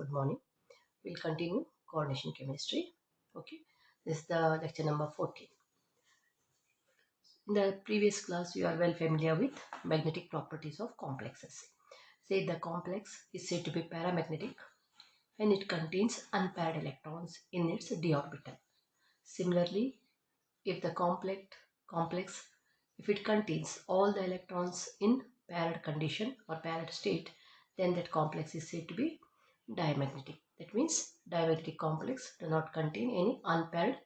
good morning. We'll continue coordination chemistry. Okay, this is the lecture number 14. In the previous class, you are well familiar with magnetic properties of complexes. Say the complex is said to be paramagnetic when it contains unpaired electrons in its d orbital. Similarly, if the complex if it contains all the electrons in paired condition or paired state, then that complex is said to be diamagnetic. That means diamagnetic complex do not contain any unpaired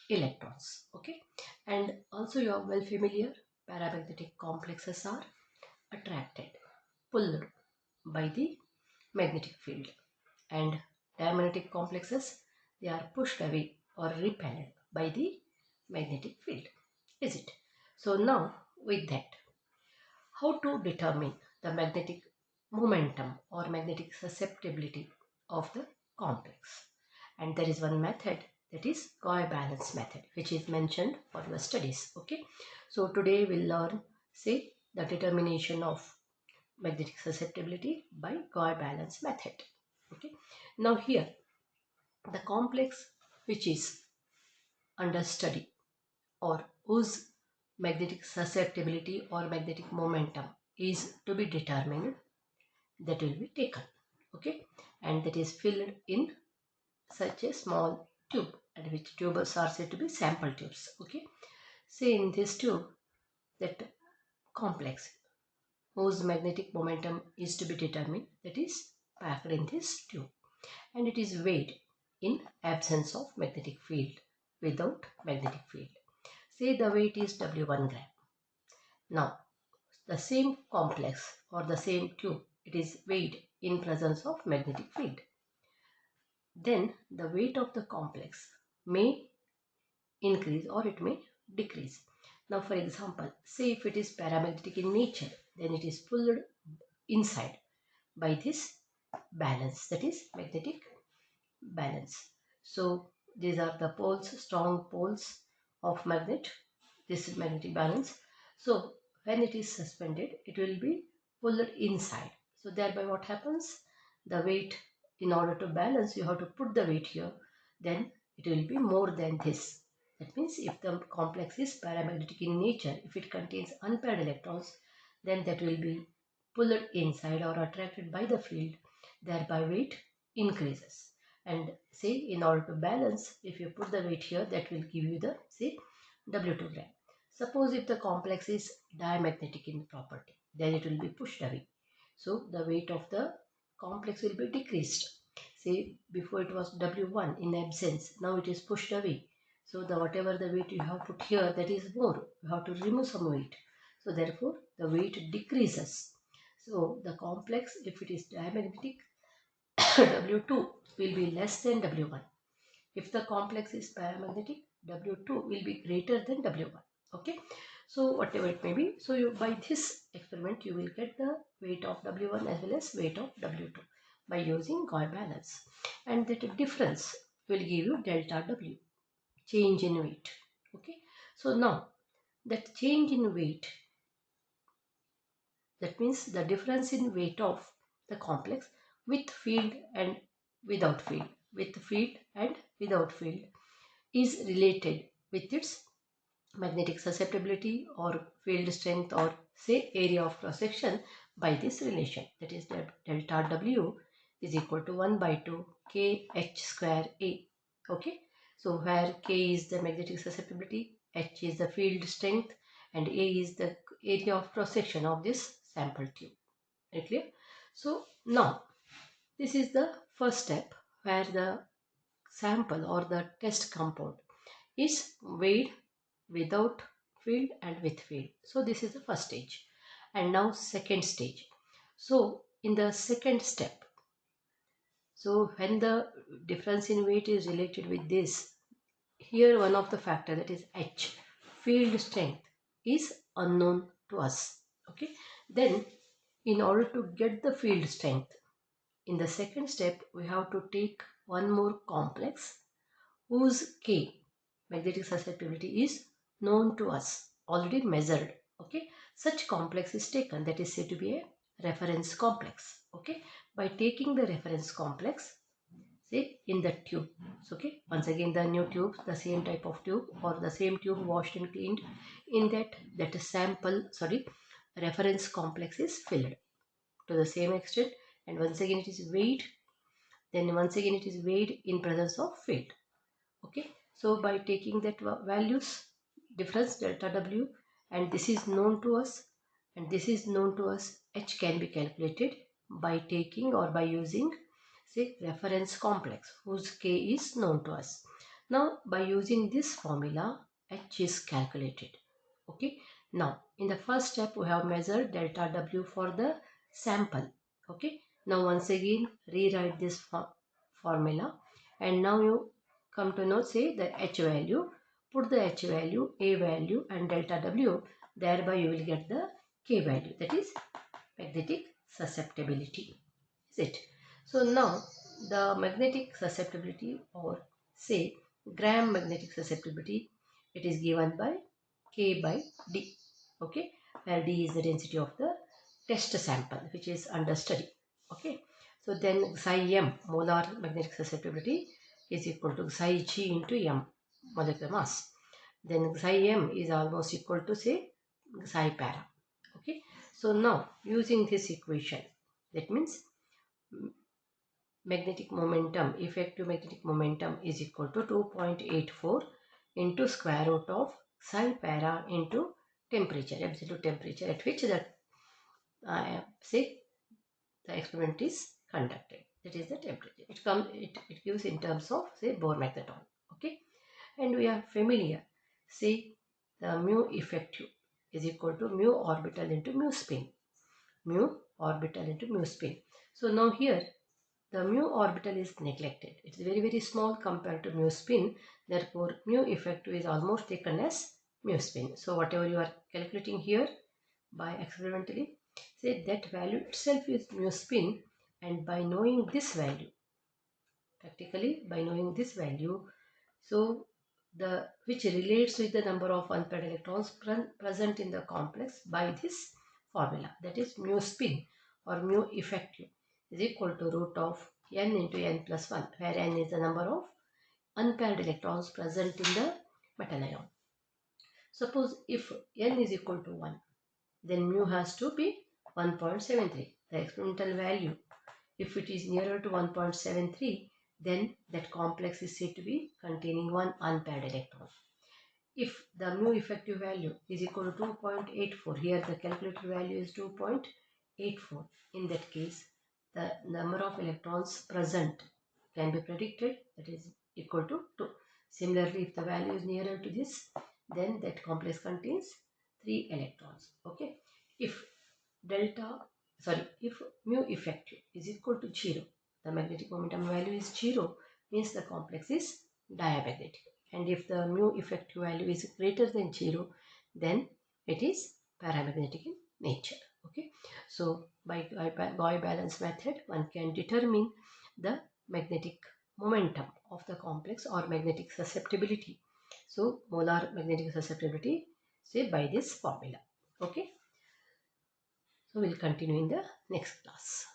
electrons. Okay, and also you are well familiar, paramagnetic complexes are attracted, pulled by the magnetic field, and diamagnetic complexes, they are pushed away or repelled by the magnetic field, is it? So now with that, how to determine the magnetic momentum or magnetic susceptibility of the complex? And there is one method, that is covalence method, which is mentioned for your studies. Okay, so today we'll learn, say, the determination of magnetic susceptibility by covalence method. Okay, now here the complex which is under study or whose magnetic susceptibility or magnetic momentum is to be determined, that will be taken. Okay, and that is filled in such a small tube, and which tubes are said to be sample tubes. Okay, say in this tube, that complex whose magnetic momentum is to be determined, that is packed in this tube, and it is weighed in absence of magnetic field, without magnetic field. Say the weight is W1 gram. Now the same complex or the same tube, it is weighed in presence of magnetic field. Then the weight of the complex may increase or it may decrease. Now for example, say if it is paramagnetic in nature, then it is pulled inside by this balance, that is magnetic balance. So these are the poles, strong poles of magnet. This is magnetic balance. So when it is suspended, it will be pulled inside. So thereby what happens? The weight, in order to balance, you have to put the weight here. Then it will be more than this. That means if the complex is paramagnetic in nature, if it contains unpaired electrons, then that will be pulled inside or attracted by the field. Thereby weight increases. And say in order to balance, if you put the weight here, that will give you the, say, W2 gram. Suppose if the complex is diamagnetic in property, then it will be pushed away. So the weight of the complex will be decreased. Say before it was W1 in absence, now it is pushed away. So the whatever the weight you have put here, that is more. You have to remove some weight. So therefore the weight decreases. So the complex, if it is diamagnetic, W2 will be less than W1. If the complex is paramagnetic, W2 will be greater than W1. Okay, so whatever it may be, so you, by this experiment you will get the weight of W1 as well as weight of W2 by using covalence, and that difference will give you delta W, change in weight. Okay, so now that change in weight, that means the difference in weight of the complex with field and without field, with field and without field, is related with its magnetic susceptibility or field strength, or say area of cross section, by this relation, that is delta W is equal to 1 by 2 K H square A. Okay, so where K is the magnetic susceptibility, H is the field strength, and A is the area of cross section of this sample tube. Very clear? So now this is the first step, where the sample or the test compound is weighed without field and with field. So this is the first stage. And now second stage. So in the second step, so when the difference in weight is related with this, here one of the factor, that is H, field strength, is unknown to us. Okay, then in order to get the field strength, in the second step we have to take one more complex whose K, magnetic susceptibility, is known to us, already measured. Okay, such complex is taken, that is said to be a reference complex. Okay, by taking the reference complex, say in the tube. So, okay, once again the new tube, the same type of tube or the same tube washed and cleaned, in that sample, sorry, reference complex is filled to the same extent, and once again it is weighed, then once again it is weighed in presence of field. Okay, so by taking that values difference delta W, and this is known to us and this is known to us, H can be calculated by taking or by using say reference complex whose K is known to us. Now by using this formula, H is calculated. Okay, now in the first step we have measured delta W for the sample. Okay, now once again rewrite this formula, and now you come to know say the H value, put the H value, A value and delta W, thereby you will get the K value, that is magnetic susceptibility, is it? So now the magnetic susceptibility, or say gram magnetic susceptibility, it is given by K by D, okay, where D is the density of the test sample which is under study. Okay, so then psi m, molar magnetic susceptibility, is equal to psi g into m, molecular mass. Then psi m is almost equal to say psi para. Okay, so now using this equation, that means magnetic momentum, effective magnetic momentum is equal to 2.84 into square root of psi para into temperature, absolute temperature at which the say the experiment is conducted, that is the temperature. It gives in terms of say Bohr magneton. Okay, and we are familiar, say the mu effective is equal to mu orbital into mu spin, mu orbital into mu spin. So now here the mu orbital is neglected. It is very small compared to mu spin. Therefore, mu effective is almost taken as mu spin. So whatever you are calculating here by experimentally, say that value itself is mu spin, and by knowing this value, practically by knowing this value, so the which relates with the number of unpaired electrons present in the complex by this formula, that is mu spin or mu effective is equal to root of n into n plus 1, where n is the number of unpaired electrons present in the metal ion. Suppose if n is equal to 1, then mu has to be 1.73, the experimental value. If it is nearer to 1.73, then that complex is said to be containing one unpaired electron. If the mu effective value is equal to 2.84, here the calculated value is 2.84. In that case, the number of electrons present can be predicted, that is equal to 2. Similarly, if the value is nearer to this, then that complex contains 3 electrons. Okay. If if mu effective is equal to 0, the magnetic momentum value is 0, means the complex is diamagnetic. And if the mu effective value is greater than 0, then it is paramagnetic in nature. Okay, so by balance method, one can determine the magnetic momentum of the complex or magnetic susceptibility. So molar magnetic susceptibility, say by this formula. Okay, so we'll continue in the next class.